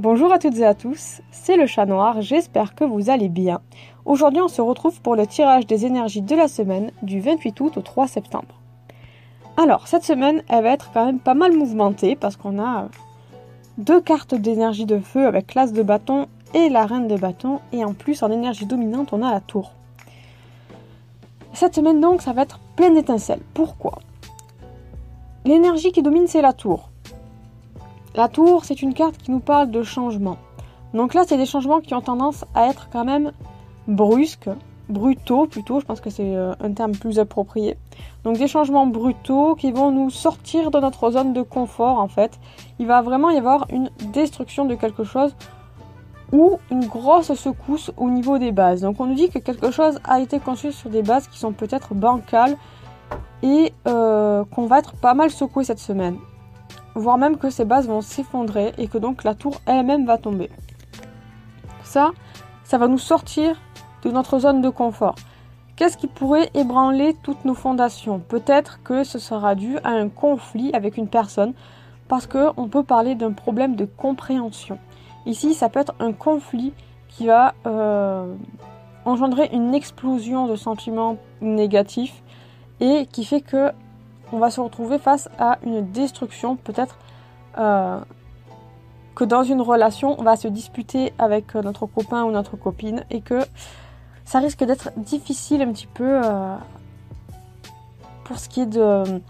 Bonjour à toutes et à tous, c'est le chat noir, j'espère que vous allez bien. Aujourd'hui on se retrouve pour le tirage des énergies de la semaine du 28 août au 3 septembre. Alors cette semaine elle va être quand même pas mal mouvementée parce qu'on a deux cartes d'énergie de feu avec l'as de bâton et la reine de bâton et en plus en énergie dominante on a la tour. Cette semaine donc ça va être plein d'étincelles. Pourquoi ? L'énergie qui domine c'est la tour. La tour, c'est une carte qui nous parle de changement. Donc là, c'est des changements qui ont tendance à être quand même brusques, brutaux plutôt, je pense que c'est un terme plus approprié. Donc des changements brutaux qui vont nous sortir de notre zone de confort en fait. Il va vraiment y avoir une destruction de quelque chose ou une grosse secousse au niveau des bases. Donc on nous dit que quelque chose a été construit sur des bases qui sont peut-être bancales et qu'on va être pas mal secoué cette semaine. Voire même que ces bases vont s'effondrer et que donc la tour elle-même va tomber. Ça va nous sortir de notre zone de confort. Qu'est-ce qui pourrait ébranler toutes nos fondations ? Peut-être que ce sera dû à un conflit avec une personne, parce qu'on peut parler d'un problème de compréhension. Ici, ça peut être un conflit qui va engendrer une explosion de sentiments négatifs et qui fait que on va se retrouver face à une destruction, peut-être que dans une relation, on va se disputer avec notre copain ou notre copine et que ça risque d'être difficile un petit peu pour ce qui est de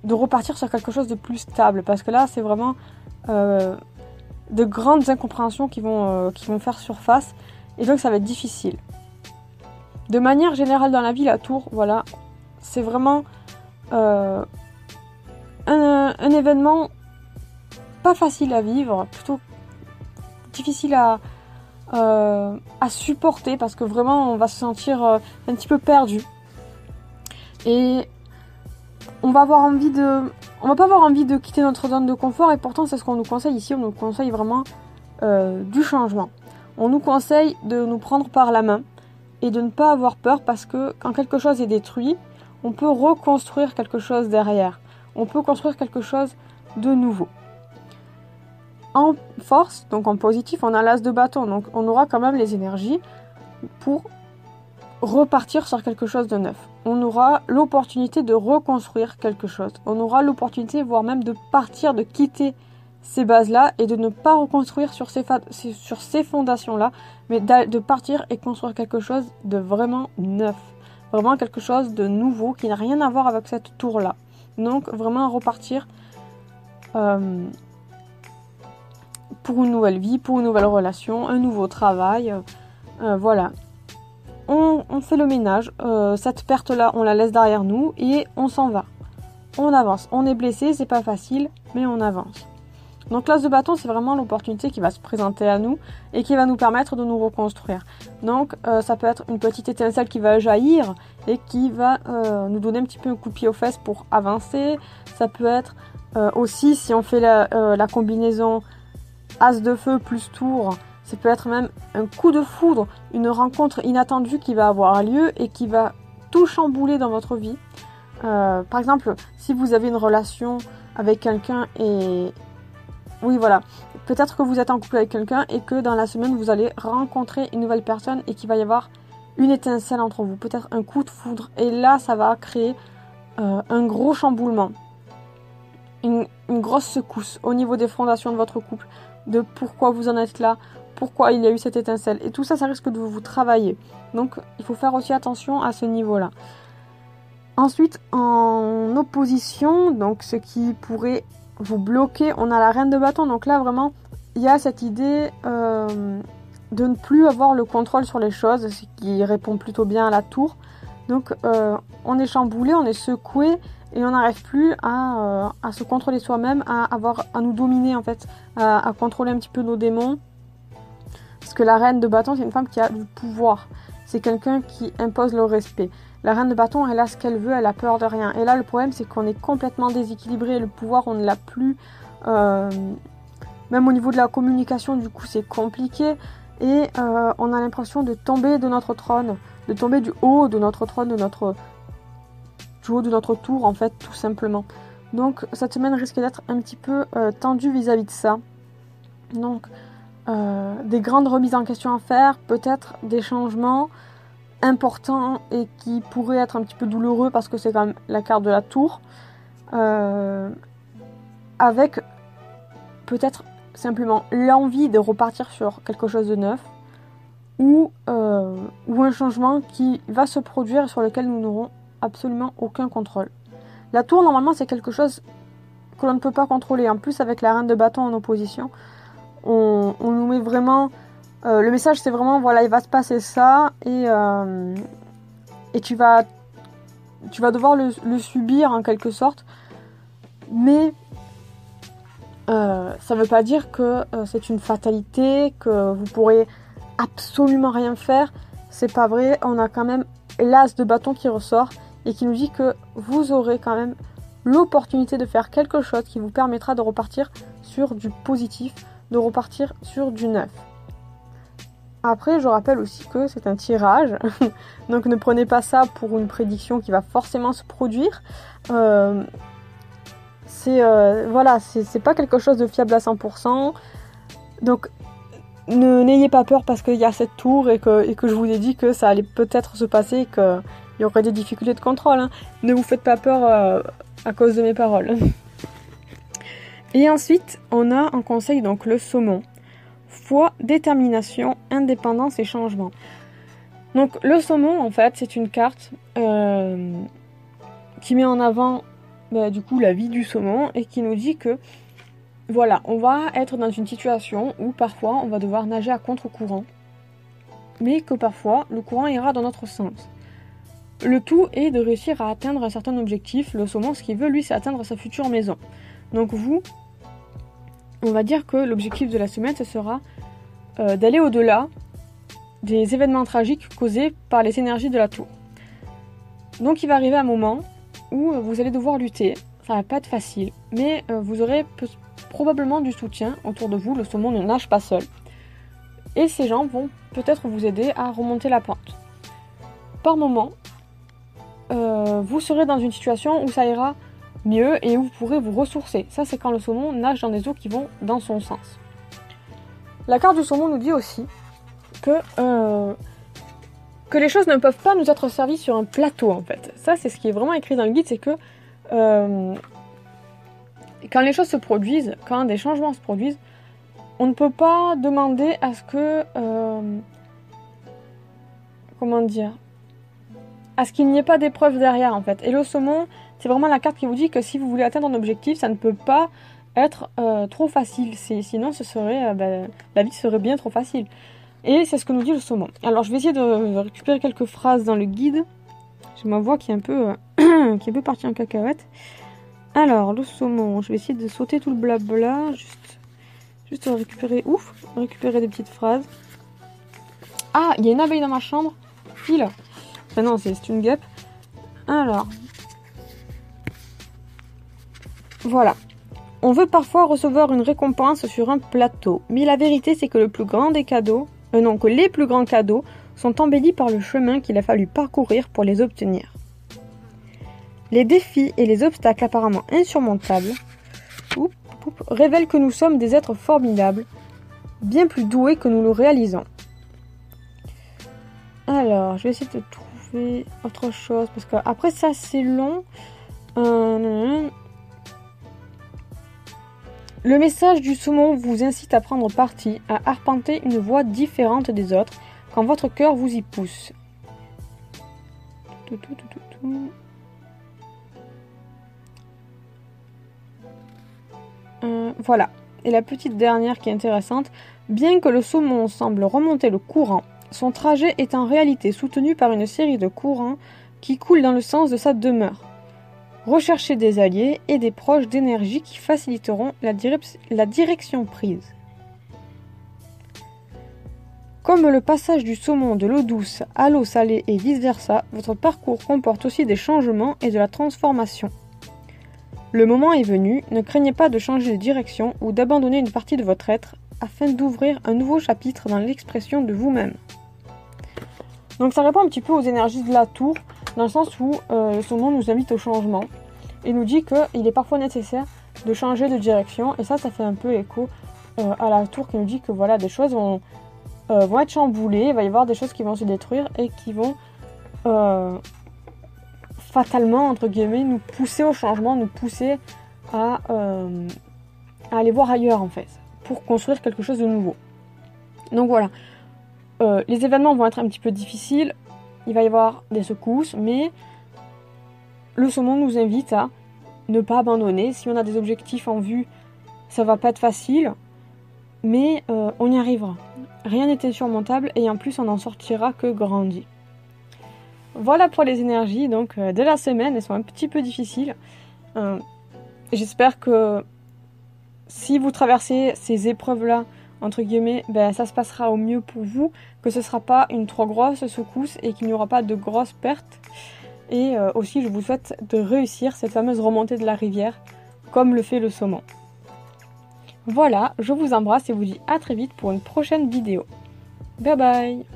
repartir sur quelque chose de plus stable. Parce que là, c'est vraiment de grandes incompréhensions qui vont faire surface et donc ça va être difficile. De manière générale dans la vie, la tour, voilà, c'est vraiment un événement pas facile à vivre, plutôt difficile à supporter parce que vraiment on va se sentir un petit peu perdu et on va pas avoir envie de quitter notre zone de confort et pourtant c'est ce qu'on nous conseille ici, on nous conseille vraiment du changement. On nous conseille de nous prendre par la main et de ne pas avoir peur parce que quand quelque chose est détruit, on peut reconstruire quelque chose derrière. On peut construire quelque chose de nouveau. En force, donc en positif, on a l'as de bâton. Donc on aura quand même les énergies pour repartir sur quelque chose de neuf. On aura l'opportunité de reconstruire quelque chose. On aura l'opportunité, voire même de partir, de quitter ces bases-là et de ne pas reconstruire sur ces fondations-là, mais de partir et construire quelque chose de vraiment neuf. Vraiment quelque chose de nouveau qui n'a rien à voir avec cette tour-là. Donc vraiment repartir pour une nouvelle vie, pour une nouvelle relation, un nouveau travail. Voilà. On fait le ménage. Cette perte-là, on la laisse derrière nous et on s'en va. On avance. On est blessé, c'est pas facile, mais on avance. Donc l'as de bâton, c'est vraiment l'opportunité qui va se présenter à nous et qui va nous permettre de nous reconstruire. Donc ça peut être une petite étincelle qui va jaillir et qui va nous donner un petit peu un coup de pied aux fesses pour avancer. Ça peut être aussi, si on fait la combinaison as de feu plus tour, ça peut être même un coup de foudre, une rencontre inattendue qui va avoir lieu et qui va tout chambouler dans votre vie. Par exemple, si vous avez une relation avec quelqu'un et... Oui, voilà. Peut-être que vous êtes en couple avec quelqu'un et que dans la semaine, vous allez rencontrer une nouvelle personne et qu'il va y avoir une étincelle entre vous. Peut-être un coup de foudre. Et là, ça va créer un gros chamboulement. Une grosse secousse au niveau des fondations de votre couple. De pourquoi vous en êtes là. Pourquoi il y a eu cette étincelle. Et tout ça, ça risque de vous travailler. Donc, il faut faire aussi attention à ce niveau-là. Ensuite, en opposition, donc ce qui pourrait vous bloquer, on a la reine de bâton. Donc là, vraiment, il y a cette idée de ne plus avoir le contrôle sur les choses, ce qui répond plutôt bien à la tour. Donc, on est chamboulé, on est secoué et on n'arrive plus à se contrôler soi-même, à nous dominer en fait, à contrôler un petit peu nos démons. Parce que la reine de bâton, c'est une femme qui a du pouvoir. C'est quelqu'un qui impose le respect. La reine de bâton, elle a ce qu'elle veut, elle a peur de rien. Et là, le problème, c'est qu'on est complètement déséquilibré. Le pouvoir, on ne l'a plus. Même au niveau de la communication, du coup, c'est compliqué. Et on a l'impression de tomber de notre trône, de tomber du haut de notre trône, du haut de notre tour, en fait, tout simplement. Donc, cette semaine risque d'être un petit peu tendue vis-à-vis de ça. Donc, des grandes remises en question à faire, peut-être des changements importants et qui pourraient être un petit peu douloureux parce que c'est quand même la carte de la tour, avec peut-être simplement l'envie de repartir sur quelque chose de neuf ou un changement qui va se produire sur lequel nous n'aurons absolument aucun contrôle. La tour, normalement, c'est quelque chose que l'on ne peut pas contrôler. En plus, avec la reine de bâton en opposition, on nous met vraiment... le message, c'est vraiment, voilà, il va se passer ça et tu vas devoir le subir en quelque sorte. Mais ça ne veut pas dire que c'est une fatalité, que vous pourrez absolument rien faire. C'est pas vrai. On a quand même l'as de bâton qui ressort et qui nous dit que vous aurez quand même l'opportunité de faire quelque chose qui vous permettra de repartir sur du positif, de repartir sur du neuf. Après, je rappelle aussi que c'est un tirage, donc ne prenez pas ça pour une prédiction qui va forcément se produire. C'est pas quelque chose de fiable à 100%. Donc, n'ayez pas peur parce qu'il y a cette tour et que je vous ai dit que ça allait peut-être se passer et qu'il y aurait des difficultés de contrôle. Hein. Ne vous faites pas peur à cause de mes paroles. Et ensuite, on a en conseil donc le saumon. Foi, détermination, indépendance et changement. Donc le saumon, en fait, c'est une carte qui met en avant du coup la vie du saumon et qui nous dit que voilà, on va être dans une situation où parfois on va devoir nager à contre-courant, mais que parfois le courant ira dans notre sens. Le tout est de réussir à atteindre un certain objectif. Le saumon, ce qu'il veut, lui, c'est atteindre sa future maison. Donc vous, on va dire que l'objectif de la semaine, ce sera d'aller au-delà des événements tragiques causés par les énergies de la tour. Donc il va arriver un moment où vous allez devoir lutter. Ça va pas être facile, mais vous aurez probablement du soutien autour de vous. Le saumon ne nage pas seul. Et ces gens vont peut-être vous aider à remonter la pente. Par moment, vous serez dans une situation où ça ira mieux et où vous pourrez vous ressourcer. Ça, c'est quand le saumon nage dans des eaux qui vont dans son sens. La carte du saumon nous dit aussi que les choses ne peuvent pas nous être servies sur un plateau, en fait. Ça, c'est ce qui est vraiment écrit dans le guide, c'est que quand les choses se produisent, quand des changements se produisent, on ne peut pas demander à ce que... à ce qu'il n'y ait pas d'épreuve derrière, en fait. Et le saumon, c'est vraiment la carte qui vous dit que si vous voulez atteindre un objectif, ça ne peut pas être trop facile. Sinon, ce serait, la vie serait bien trop facile. Et c'est ce que nous dit le saumon. Alors, je vais essayer de récupérer quelques phrases dans le guide. J'ai ma voix qui est un peu, qui est un peu partie en cacahuète. Alors, le saumon, je vais essayer de sauter tout le blabla, juste récupérer des petites phrases. Ah, il y a une abeille dans ma chambre. File. Ah non, c'est une guêpe. Alors, voilà. On veut parfois recevoir une récompense sur un plateau, mais la vérité c'est que les plus grands cadeaux sont embellis par le chemin qu'il a fallu parcourir pour les obtenir. Les défis et les obstacles apparemment insurmontables révèlent que nous sommes des êtres formidables, bien plus doués que nous le réalisons. Alors, je vais essayer de trouver autre chose, parce que après ça c'est long. Le message du saumon vous incite à prendre parti, à arpenter une voie différente des autres, quand votre cœur vous y pousse. Voilà. Et la petite dernière qui est intéressante, bien que le saumon semble remonter le courant, son trajet est en réalité soutenu par une série de courants qui coulent dans le sens de sa demeure. Recherchez des alliés et des proches d'énergie qui faciliteront la direction prise. Comme le passage du saumon de l'eau douce à l'eau salée et vice-versa, votre parcours comporte aussi des changements et de la transformation. Le moment est venu, ne craignez pas de changer de direction ou d'abandonner une partie de votre être afin d'ouvrir un nouveau chapitre dans l'expression de vous-même. Donc ça répond un petit peu aux énergies de la tour, dans le sens où le saumon nous invite au changement et nous dit qu'il est parfois nécessaire de changer de direction, et ça fait un peu écho à la tour qui nous dit que voilà, des choses vont être chamboulées, il va y avoir des choses qui vont se détruire et qui vont fatalement, entre guillemets, nous pousser au changement, nous pousser à aller voir ailleurs en fait, pour construire quelque chose de nouveau. Donc voilà, les événements vont être un petit peu difficiles, il va y avoir des secousses, mais le saumon nous invite à ne pas abandonner. Si on a des objectifs en vue, ça va pas être facile, mais on y arrivera. Rien n'est insurmontable et en plus on n'en sortira que grandi. Voilà pour les énergies donc de la semaine, elles sont un petit peu difficiles. J'espère que si vous traversez ces épreuves-là, entre guillemets, ben, ça se passera au mieux pour vous, que ce ne sera pas une trop grosse secousse et qu'il n'y aura pas de grosses pertes. Et aussi, je vous souhaite de réussir cette fameuse remontée de la rivière, comme le fait le saumon. Voilà, je vous embrasse et vous dis à très vite pour une prochaine vidéo. Bye bye!